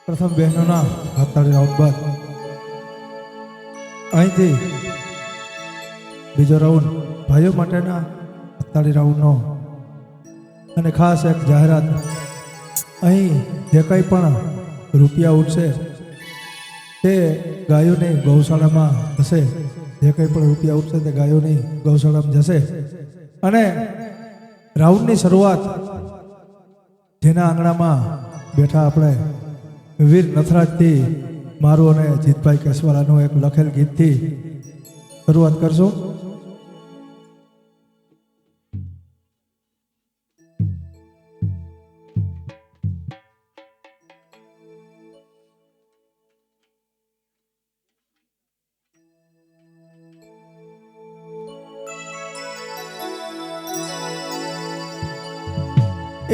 પ્રથમ બહેનોના હાથતાળી રાઉન્ડ બાદ અહીંથી બીજો રાઉન્ડ ભાઈઓ માટેના હાથતાળી રાઉન્ડનો અને ખાસ એક જાહેરાત, અહીં જે કંઈ પણ રૂપિયા ઉઠશે તે ગાયોની ગૌશાળામાં જશે. જે કંઈ પણ રૂપિયા ઉઠશે તે ગાયોની ગૌશાળામાં જશે. અને રાઉન્ડની શરૂઆત જેના આંગણામાં બેઠા આપણે વીર નથરાજથી મારું અને જીતભાઈ કેશવાલાનું એક લખેલ ગીતથી શરૂઆત કરશું.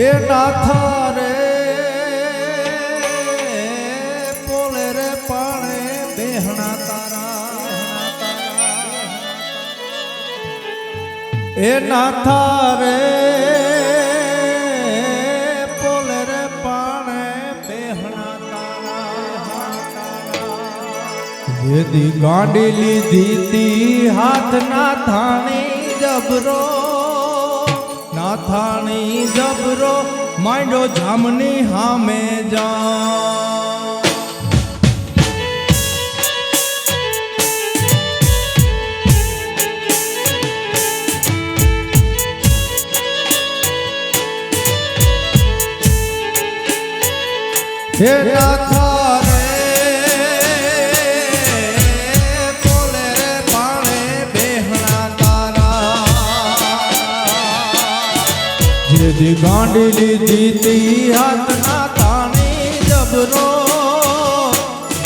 એ નાથા રે પોલે રે પાણે બેહણા તારા, એ નાથા રે પોલે રે પાણે બેહણા તારા, જેદી ગાંડી લીધી તી હાથ ના થાણી જબરો, નાથાણી જબરો માંડો જામની હામે જા. હે નાથા રે પોલે રે પાણે બેહણા તારા, જેદી ગાંડી લીધી તી હાથ ના થાણી જબરો,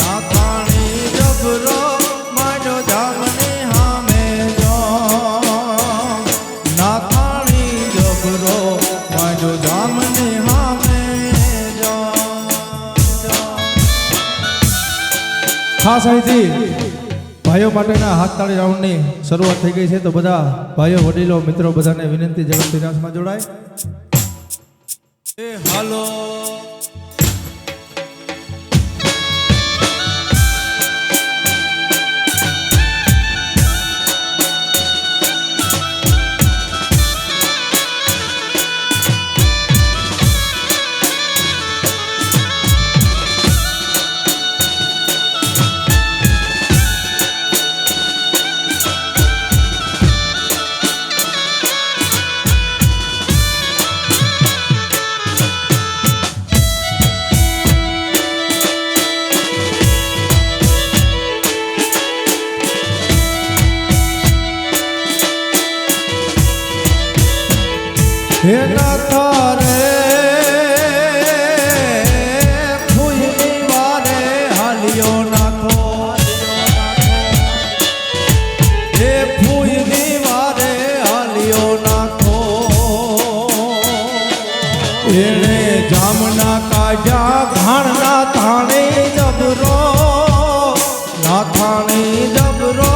નાથાણી જબરો માંડો જામની હામે જો, નાથાણી જબરો માંડો જામની હામે જો. ખાસ અહીંથી ભાઈઓ માટેના હાથતાળી રાઉન્ડની શરૂઆત થઈ ગઈ છે. તો બધા ભાઈઓ વડીલો મિત્રો બધાને વિનંતી જગતની રાસમાં જોડાય. એ હાલો હે નાથા રે ફૂલની વારે હાલ્યો નાથો, હે ફૂલની વારે હાલ્યો નાથો, એણે જામના કાઢ્યા ઘાણના થાણી જબરો, નાથાણી જબરો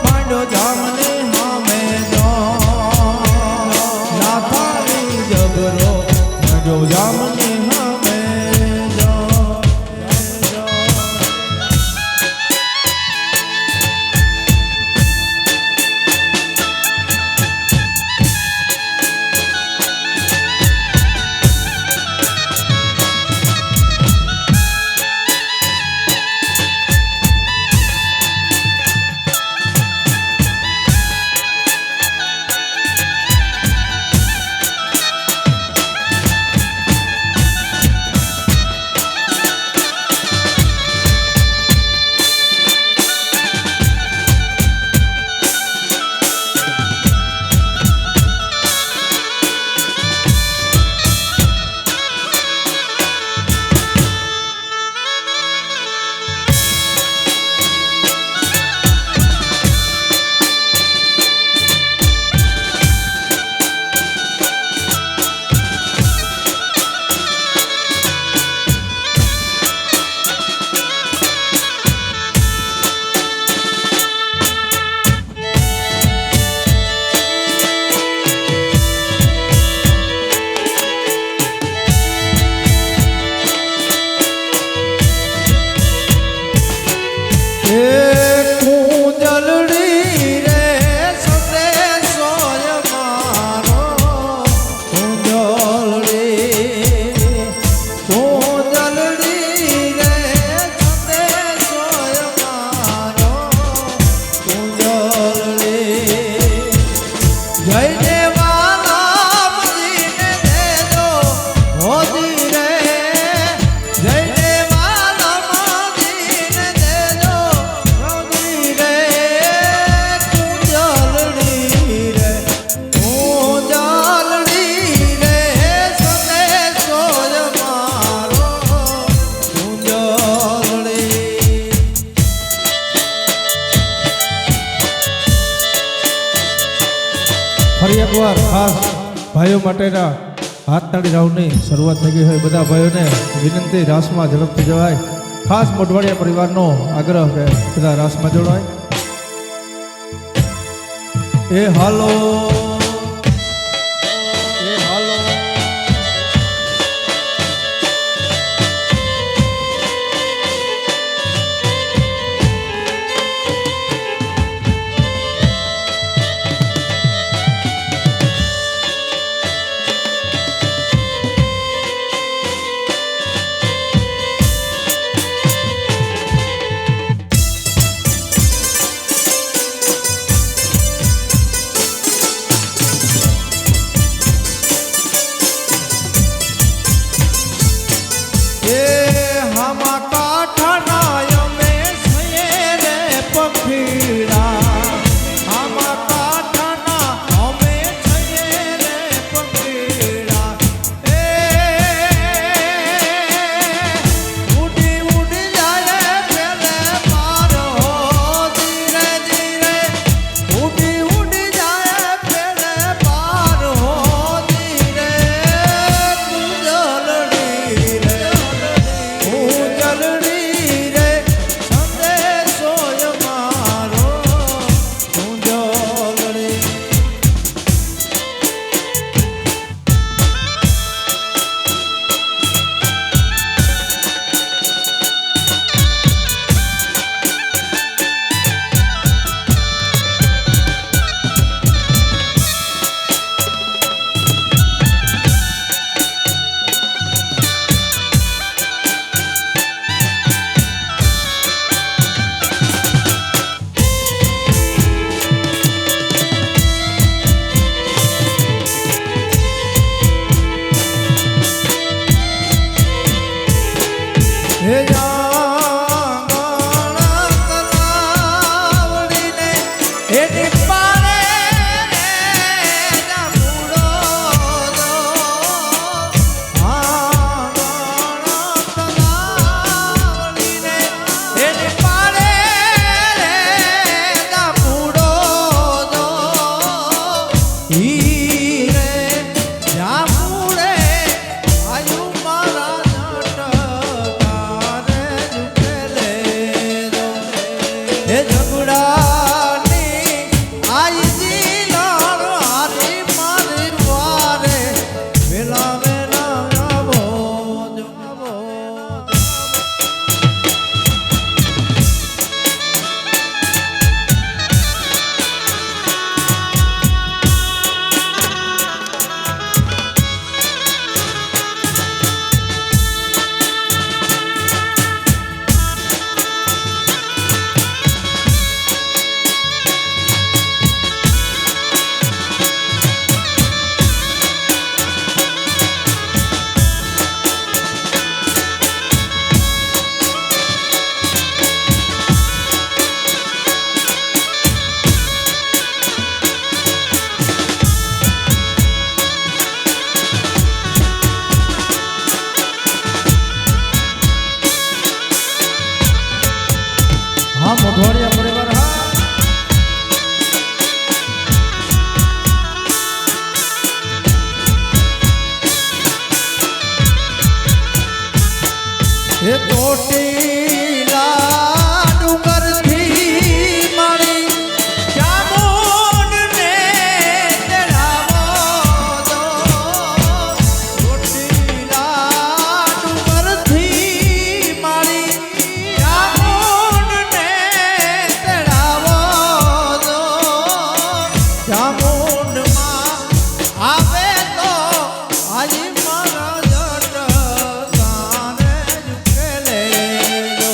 માંડો જામની હામે જો, નાથાણી જબરો એકવાર ખાસ ભાઈઓ માટેના હાથતાળી રાઉન્ડની શરૂઆત થઈ ગઈ હોય બધા ભાઈઓને વિનંતી રાસમાં ઝડપથી જવાય. ખાસ મોઢવાડિયા પરિવારનો આગ્રહ કે બધા રાસમાં જોડાય. એ હાલો મોઢવાડિયા પરિવાર એ ચોટીલા ડુંગરથી મારી ચામુંડને ચડાવો દો. ચોટીલા ડુંગરથી મારી ચામુંડને ચડાવો દો. ચામુંડમાં આવે તો હાજી મારા જટ તારે ઝુકેલે દો.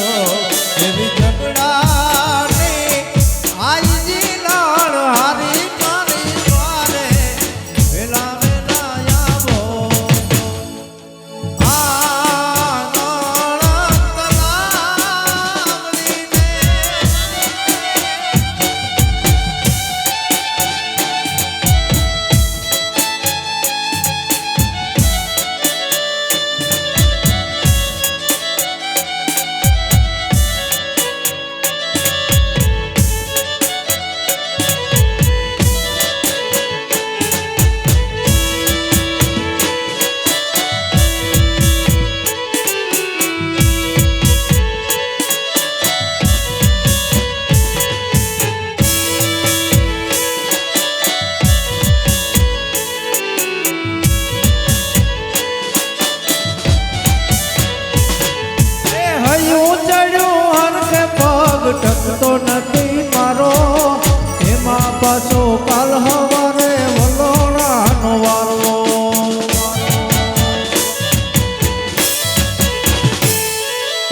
ટકતો નથી મારો એમાં પાછો કાલ હવારે વલોણાનો વારો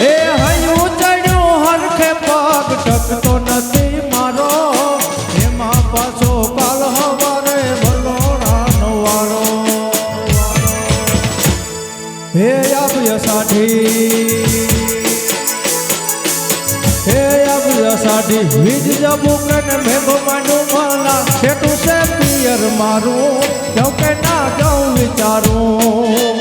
એ હયું ચડ્યું હરખે પગ ટકતો નથી મારો એમાં પાછો કાલ હવારે વલોણાનો વારો હે આવ્ય સાઠી સાડી વીજ જબુકન મેઘમાનું માલા છેટું છે પિયર મારું જાઉં કે ના જાઉં વિચારું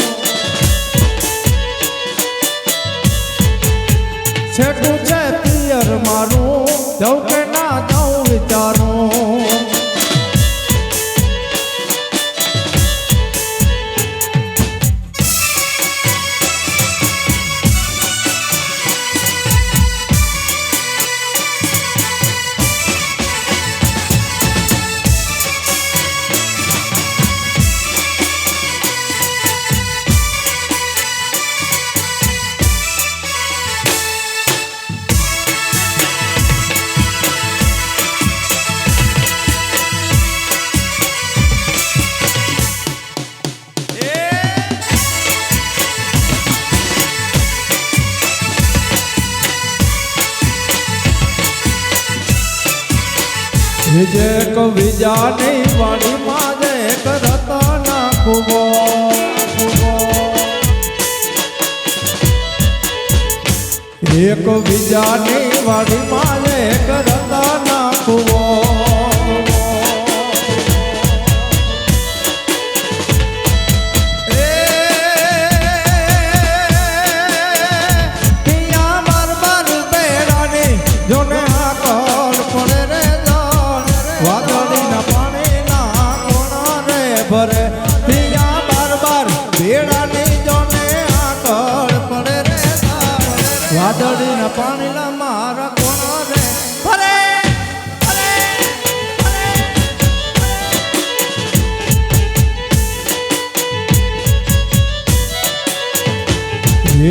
છેટું છે પિયર મારું જાઉં કે ના જાઉં વિચારું જે કવિજાની વાણીમાં જે કરતા નાખવો એક બીજાની વાણીમાં જે કરતા નાખવો જોને આ કળ પડે વાદળીના પાણીના કોણા રે ભરે પિયા બાર ભેડાની જોને આકળ પડે રે વાદળીના પાણીના મારા કોણા રે ભરે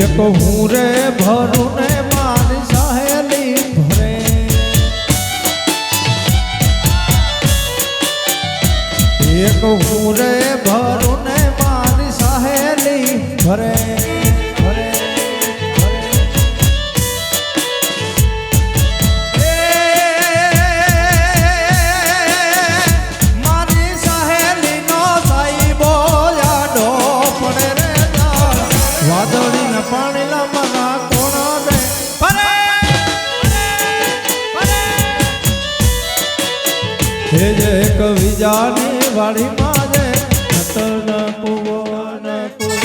એક હું રે ભરું ને મારી સહેલી ભરે એક હું રે ભરું ને મારી સહેલી ભરે ભરે મારી સહેલી નો સાઈબો યાડો પડે રે વાદળીના પાણીના મના કોણા રે ભરે હે જે કવિજાની વાડીમાં જે નતર ન કુવો ન કુવો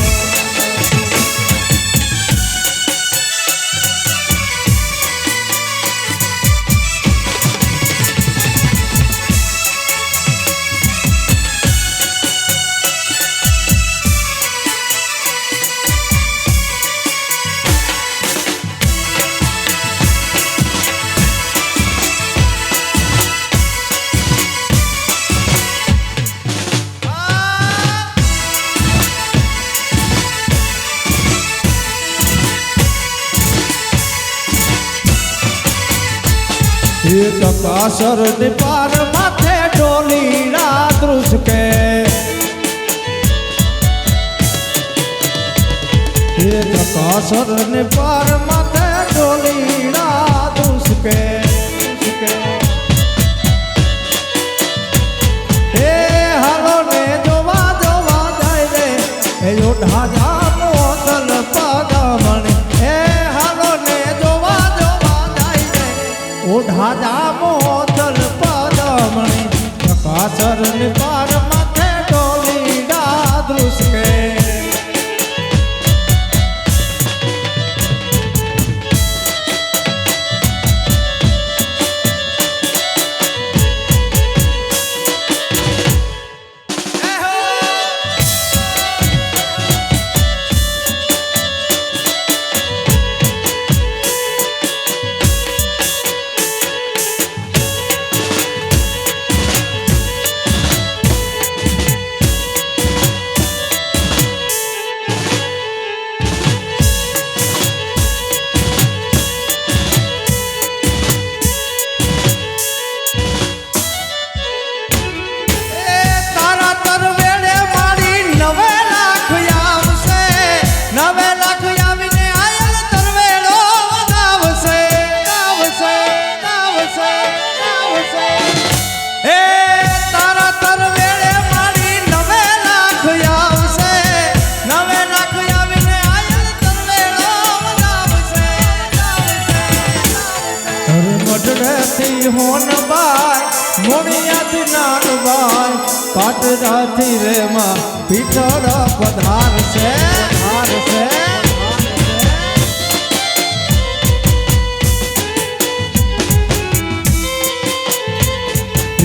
કાસર ને પાર માથે ડોલીડા ધ્રુસકે કાસર ને પાર માથે ડોલીડા ધ્રુસકે એ હાલો ને જોવા જોવા જાય રે એ ઓઢા મોતલ પાગમણી એ હાલો ને જોવા જોવા જાય રે ઓઢા મોતલ પાગમણી કાસર ને પાર માથે ડોલીડા ધ્રુસકે હોનબાઈ મોણિયાથી નાનબાઈ પાટરાથી રે માં પીઠળ પધારશે પધારશે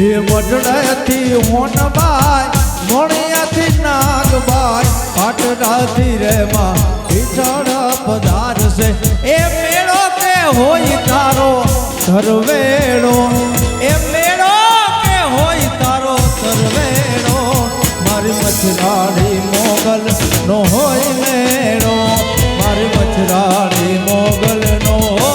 એ વડળેથી હોનબાઈ મોણિયાથી નાગબાઈ પાટરાથી રે માં પીઠળ પધારશે એ મેળો કે હોય તારો ધરવેડો એ મેળો કે હોય તારો ધરવેડો મારી મચરાડી મોગલ નો હોય મેળો મારી મચરાડી મોગલ નો હોય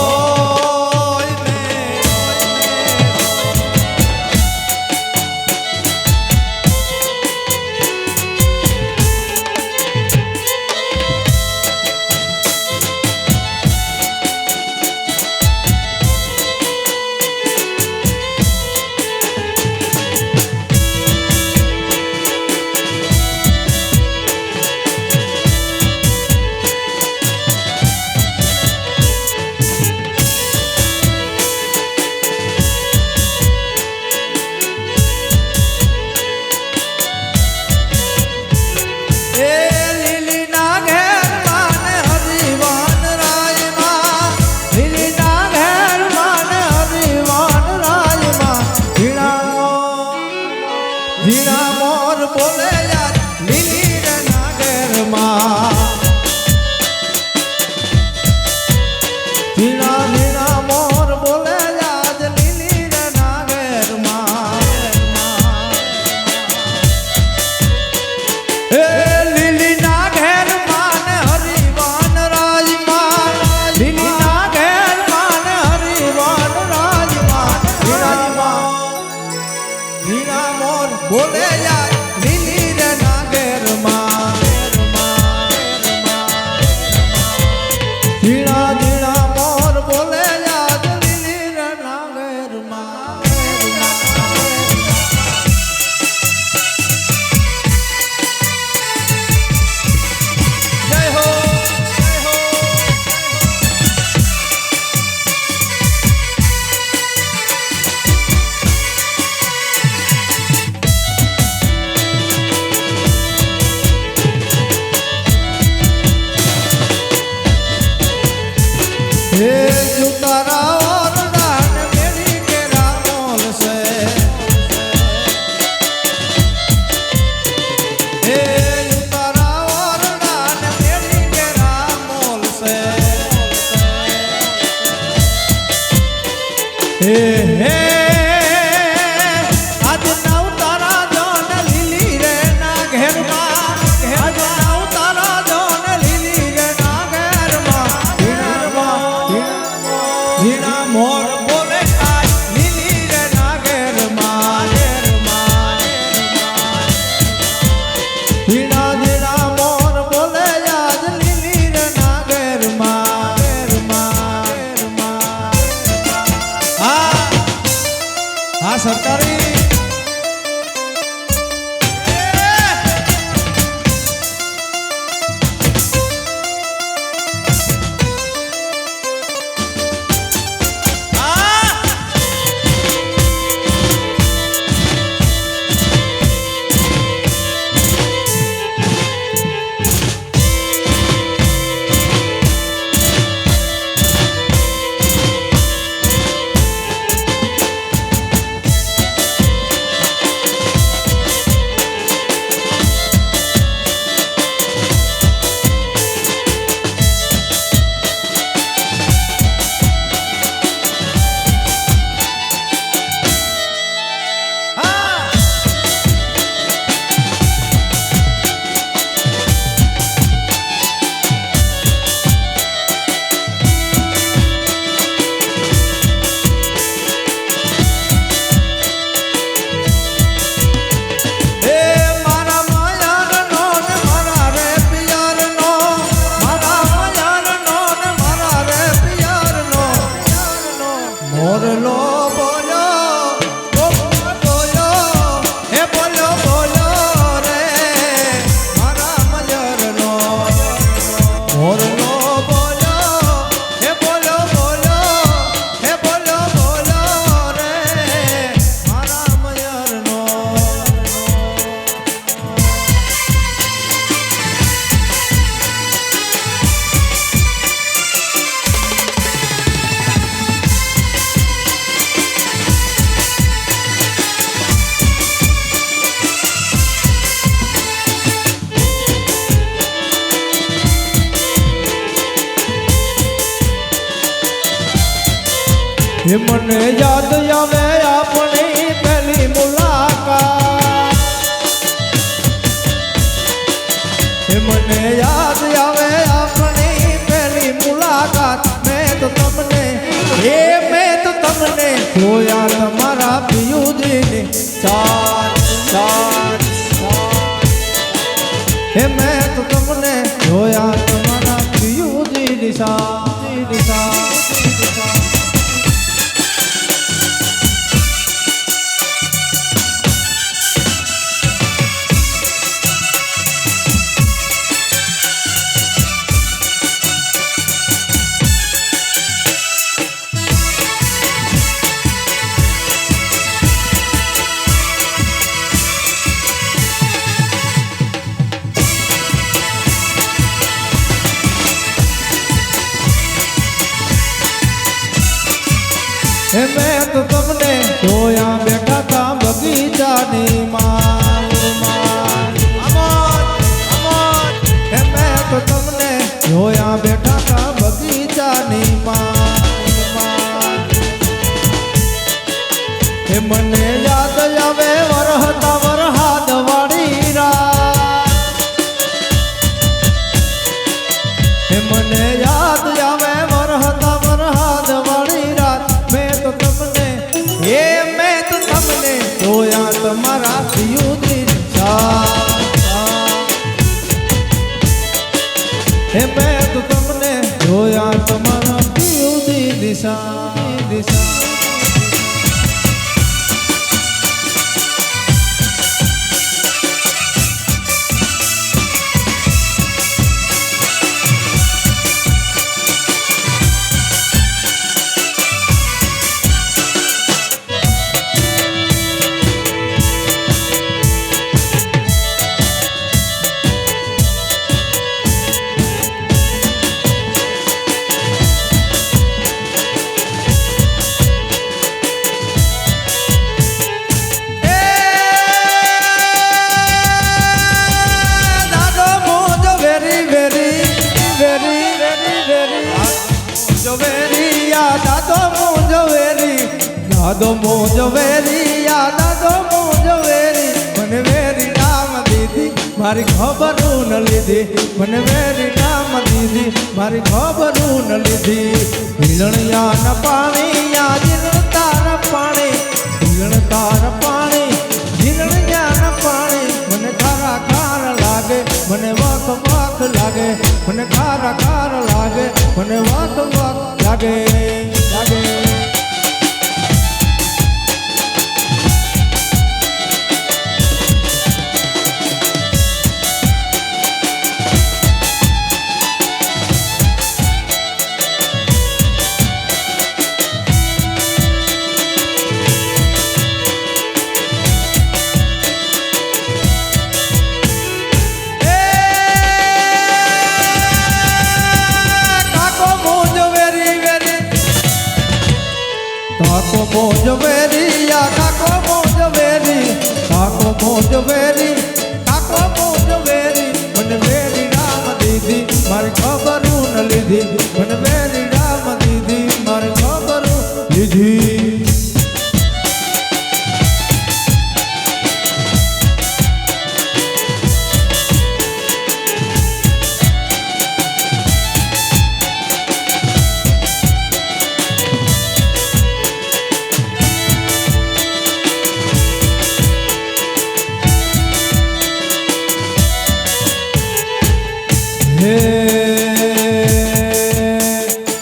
ઝીણા મોર બોલે યાર લીલી રે નાગરમાં ઝીણા ઝીણા મોર બોલે યાર લીલી રે નાગરમાં એ લીલી નાગરમાં ને હરિવાન રાજમાં લીલી નાગરમાં ને હરિવાન રાજમાં ઝીણા મોર બોલે યાર લીલી રે નાગરમાં ઝીણા ઝીણા મોર બોલે યાર લીલી રે નાગરમાં જય હો જય હો हे जुतारा और दान मेरी के रामोल से हे जुतारा और दान मेरी के रामोल से हे आज नव तारा जोन લીલી રે ના ઘેરમાં आज नव तारा जोन લીલી રે ના ઘેરમાં ઝીણા મોર બોલે આજ લીલી રે નાગરમાં ઝીણા ઝીણા મોર બોલે આજ લીલી રે નાગરમાં હા સરકારી હે મને યાદ આવે આપણી પહેલી મુલાકાત હે મને યાદ આવે આપણી પહેલી મુલાકાત મેં તો તમને જોયા તમારા પિયુજીની સાથ સાથ હે મેં તો તમને જોયા તમારા પિયુજીની સાથ હે મેં તો તમને જોયા બેઠા તા બગીચાની માલ હે મેં તો તમને જોયા બેઠા તા બગીચાની માલ હે મને યાદ આવે વરહતા વરહાદ વાળી રાત હે મને યાદ આવે વરહતા વરહાદ વાળી રાત મેં તો તમને જોયા તમારા પિયુજીની સાથ હે મેં તો તમને જોયા તમારા પિયુજીની સાથ દાદો મોજવેરી દાદો મોજવેરી મને વેરી નામ દીધી મારી ખબરું ન લીધી મને વેરી નામ દીધી મારી ખબરું ન લીધી હિલણિયા ન પાણી જીલણતા ન પાણી હિલણતા ન પાણી હિલણિયા ન પાણી મને ખારા ખાર લાગે મને વાક વાક લાગે મને ખારા ખાર લાગે મને વાક વાક લાગે લાગે કાકો મોજવેરી કાકો મોજવેરી કાકો મોજવેરી કાકો મોજવેરી મને વેરી રામ દીધી મારી ખબરું ન લીધી મને વેરી રામ દીધી મારી ખબરું લીધી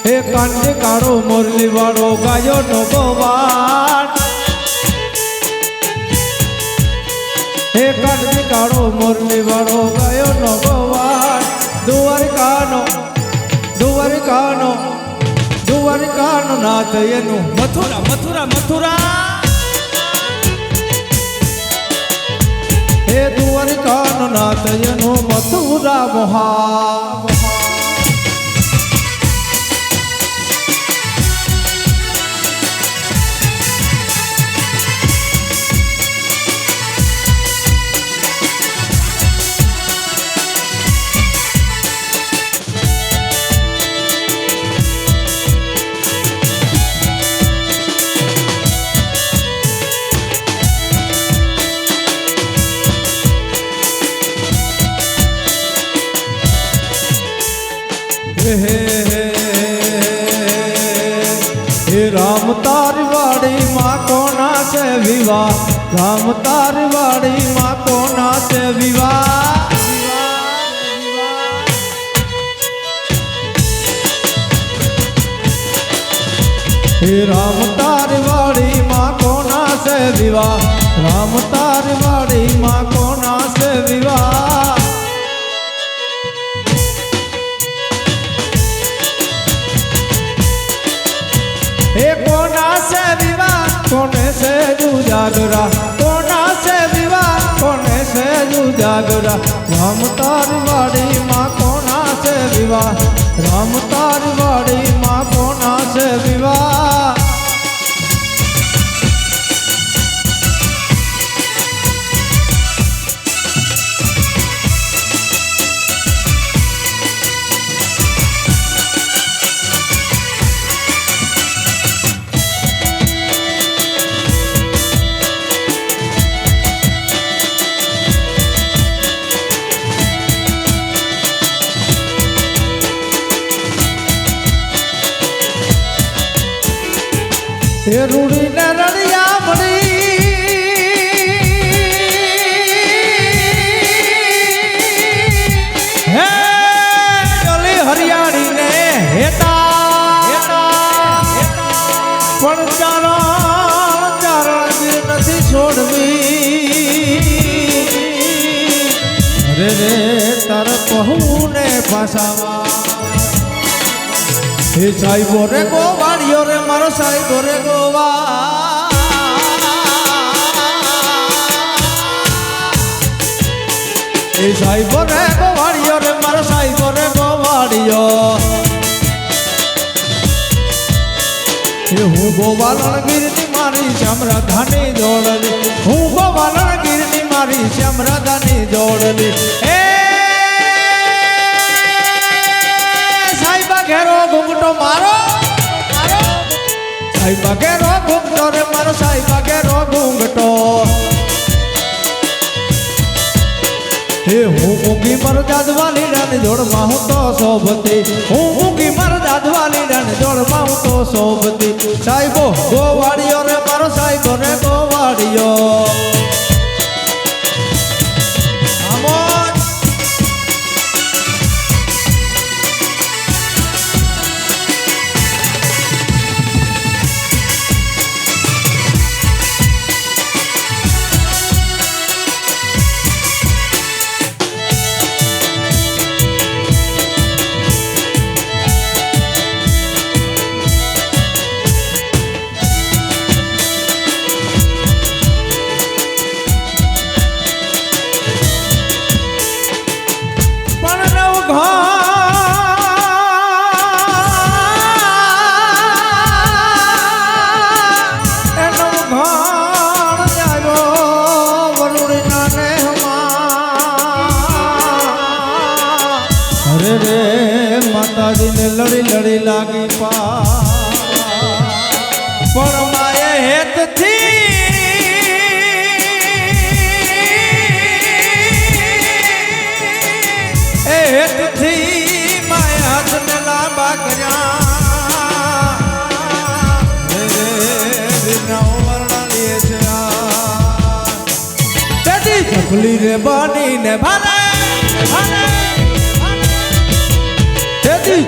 હે કાંડે કાળો મોરલી વાળો ગાયો નો ગવાડ હે કાંડે કાળો મોરલી વાળો ગાયો નો ગવાડ દ્વારકાનો દ્વારકાનો દ્વારકાનો નાથ એનું મથુરા મથુરા મથુરા હે દ્વારકાનો નાથ એનું મથુરા મોહા રામ તારી વાડી માં કોના છે વિવાહ રામ તારી વાડી માં કોના છે વિવાહ હે રામ તારી વાડી માં કોના છે વિવાહ રામ તારી વાડી માં કોના છે વિવાહ हे कोना से विवाह कोने से जुजागरा कोना से विवाह कोने से जुजागरा राम तारी वाड़ी माँ कोना से विवाह राम तारी वाड़ी माँ कोना से विवाह हे रूड़ी ने रड़िया मड़ी हे डोली हरियाणी ने हेता पण चारण नथी छोड़वी अरे रे तार पहू ने पासावा हे साहिबो रे गोवाड़ियो रे मारो साहिबो रे गोवा हे साहिबो रे गोवाड़ियो रे मारो साहिबो रे गोवाड़ियो हे हूँ गोवालन गिरनी मारी श्याम राधानी जोड़ली हूँ गोवालन गिरनी मारी श्याम राधानी जोड़ली घेरो घूंघटो मारो साहिबा घेरो घूंघटो रे मारो साहिबा घेरो घूंघटो हे हूँ मूंगी मर जादवाली रन जोड़ माहू तो सोबती हूँ मूंगी मर जादवाली रन जोड़ माहू तो सोबती साहिबो गोवाड़ियो रे मारो साहिबो रे गोवाड़ियो अरे रे माता जी ने लड़ी लड़ी लागी पा पर माए हेत थी हेत थी माए हाथ ने लांबा करया चपली रे बानी ने भाने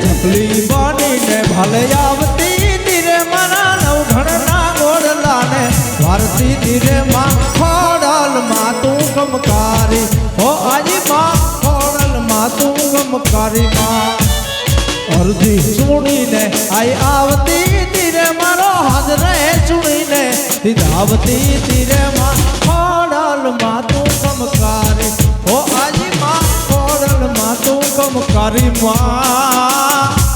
चपली बानी ने भाले आवती धीरे मना नवघण ना गोड़ला ने भारती धीरे माँ खोड़ल माँ तू गमकारी हो आजी माँ खोड़ल माँ तू गमकारी माँ अर्धी सुनी ने आई आवती धीरे मारो हाजरे सुनी ने आवती धीरे माँ खोड़ल माँ तू गमकारी हो आजी माँ खोड़ल माँ तू गमकारी माँ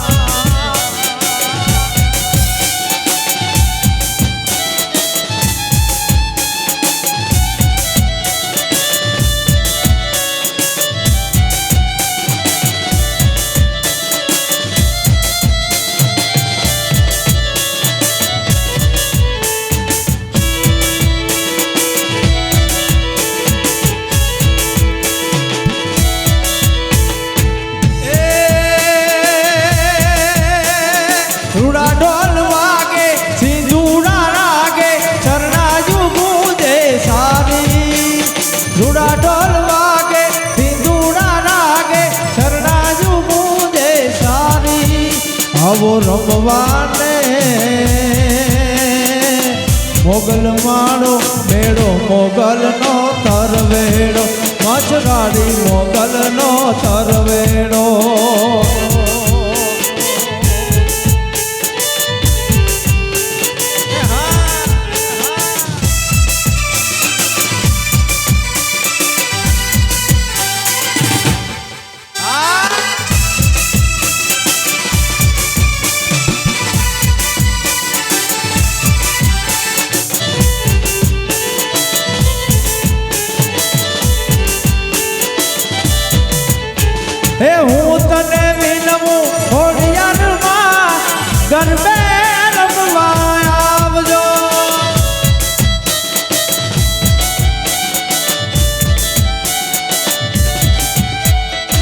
આવો રમવાને મોગલ માળો મેળો મોગલનો તરવેડો મચગાડી મોગલનો તરવેડો હે હું તને વિનવું ખોડિયારમાં ગરબે રમવા આવજો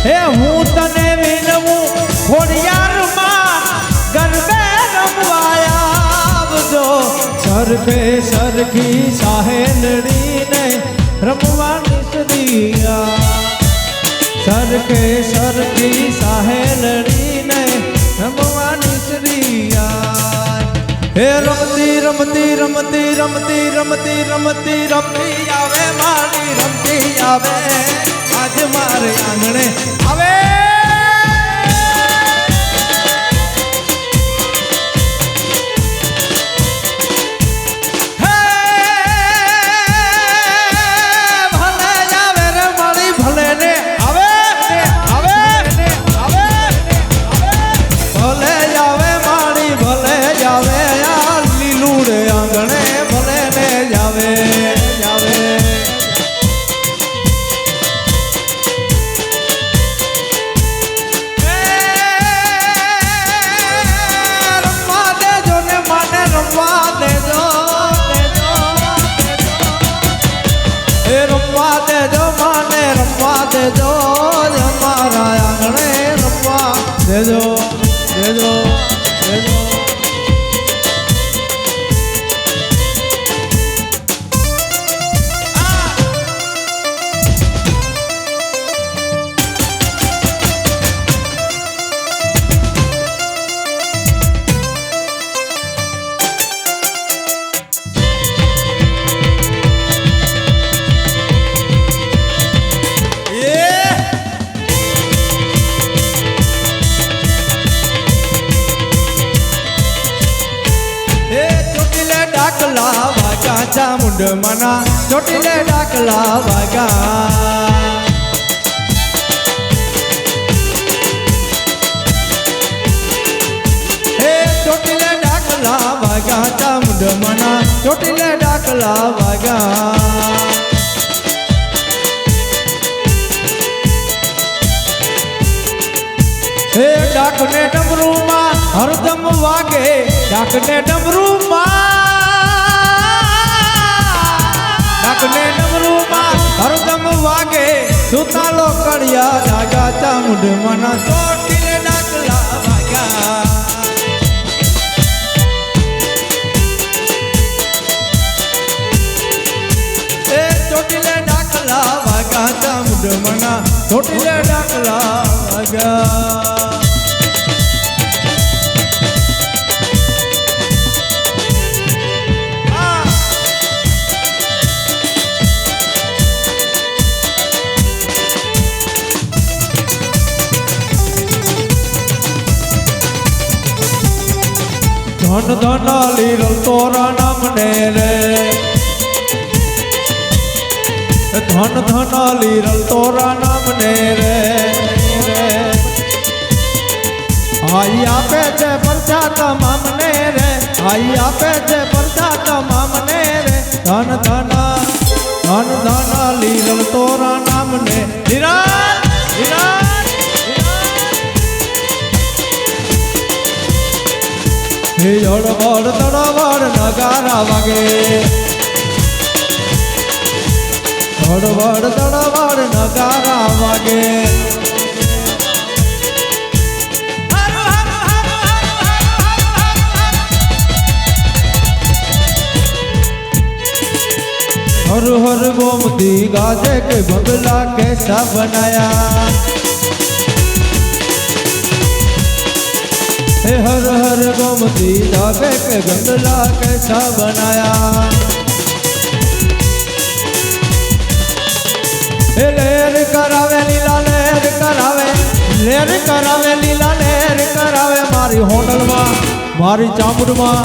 હે હું તને વિનવું ખોડિયારમાં ગરબે રમવા આવજો સરખે સરખી સાહેલડીને રમવાની સદિયા સરખે સરખી સાહેલડીને રમવાની શ્રીયા હે રમતી રમતી રમતી રમતી રમતી રમતી રમતી આવે મારી રમતી આવે આજ મારે આંગણે આવે દેજો મારા આંગણે રમવા દેજો દેજો દેજો ચામુંડ મના ચોટીલે ડાકલા વાગા હે ચોટીલે ડાકલા વાગા ચામુંડ મના ચોટીલે ડાકલા વાગા હે ડાકને ડમરૂમાં હરદમ વાગે ડાકને ડમરૂમાં ડાકને ડમરૂમાં હરદમ વાગે સુતાલો કડિયા ડાગા ચામુંડ મના ચોટીલે ડાકલા વાગ્યા એ ચોટીલે ડાકલા વાગ્યા ચામુંડ મના ચોટીલે ડાકલા વાગ્યા ધન ધન લીરલ તોરા નામને રે ધન ધન લીરલ તોરા નામને રે આઈ આપે છે પરચા તમામને રે આઈ આપે છે પરચા તમામને રે ધન ધન ધન ધન લીરલ તોરા નામને નિરાલ નિરાલ હે હળવળ તળવળ નગારા વાગે હળવળ તળવળ નગારા વાગે हर हर गोमती गाजे के बंगला कैसा बनाया हे हर हर गोमती जागे के गंगला कैसा बनाया। हे लहर करावे लीला लहर करावे लीला लहर करावे मारी होटल में मारी चामुंड में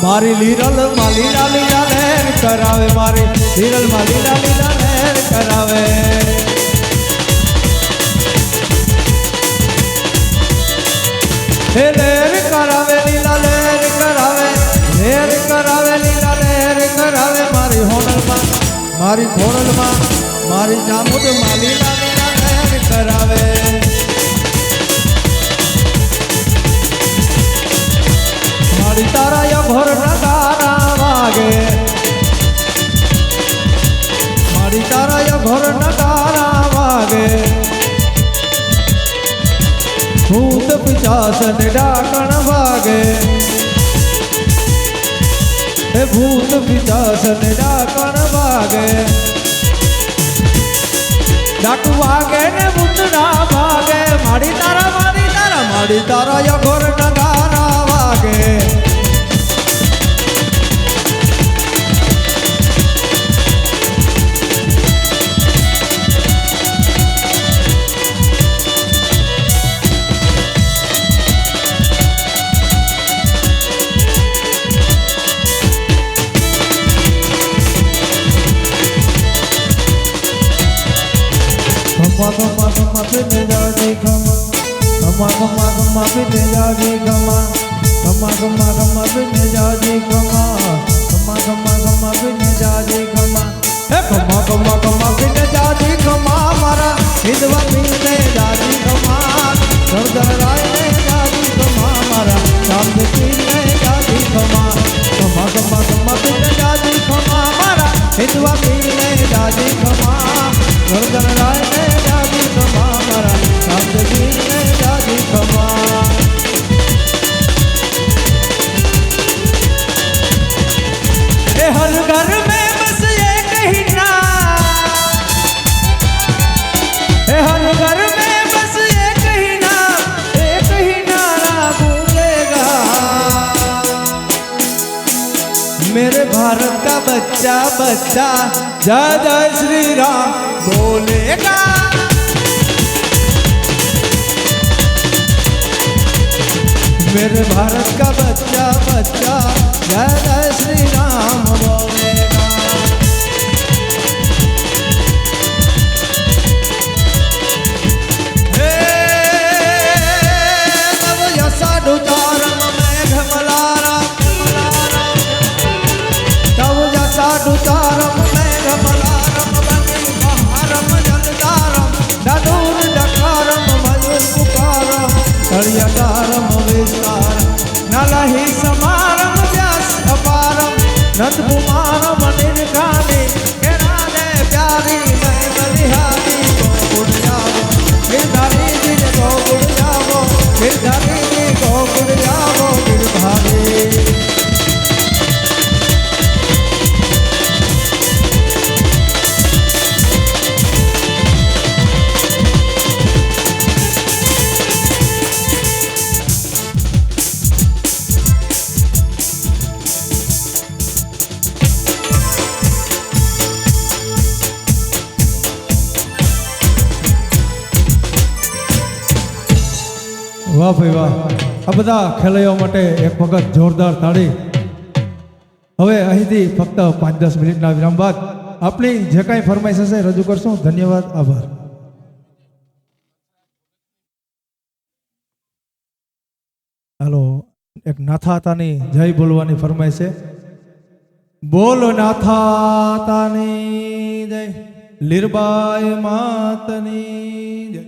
मारी लीरल में लीला लीला लहर करावे मारी लीरल में लीला लीला लहर करावे। हे लहर करावे लीला लहर करावे लीला लहर करावे मारी होटल में मारी खोड़ल में मारी चामुंड में लीला लीला लहर करावे। मारी तारा या घोर नगारा वागे मारी तारा या घोर नगारा वागे भूत पिशाच ने डाकण वागे हे भूत पिशाच ने डाकण वागे डाकू वागे ने बुतड़ा भागे मारी तारा या घोर नगारा वागे। खमा खमा खमा फिर जाजी खमा खमा खमा खमा फिर जाजी खमा खमा खमा खमा फिर जाजी खमा खमा खमा खमा फिर जाजी खमा हे खमा खमा खमा फिर जाजी खमा मारा हिंदवा ने जाजी खमा सरदार राय ने जाजी खमा मारा राम जी ने जाजी खमा खमा खमा खमा फिर जाजी खमा मारा हिंदवा ने जाजी खमा सरदार राय ने जाजी खमा मारा राम जी ने जाजी खमा। हर घर में बस एक ही नाम हर घर में बस एक ही नारा गूंजेगा मेरे भारत का बच्चा बच्चा जय जय श्री राम बोलेगा। मेरे भारत का बच्चा बच्चा जय जय श्री राम बोलेगा। हे तब यसाडुतारम मेघ मलारम तब यसाडुतारम मेघ मलारम बनी महारम जलदारम डडूर डकारम मयूर पुकारम हरियकारम विस्तारम नलहि समारम व्यास अपारम नंद कुमारम निर्गानी के राधे प्यारी मैं बलिहारी को गुण जावो गिरधारी जी को गुण जावो गिरधारी जी को गुण जावो गिरधारी। વાહ ભાઈ વાહ આ બધા ખેલૈયાઓ માટે એક વખત જોરદાર તાળી। હવે અહીંથી ફક્ત 5-10 મિનિટના વિરામ બાદ આપણી જે કાંઈ ફરમાઈશ હશે રજૂ કરશું। ધન્યવાદ આભાર। હાલો એક નાથાતાની જય બોલવાની ફરમાઈશ છે। બોલો નાથાતાની જય લીરબાઈ માતની જય।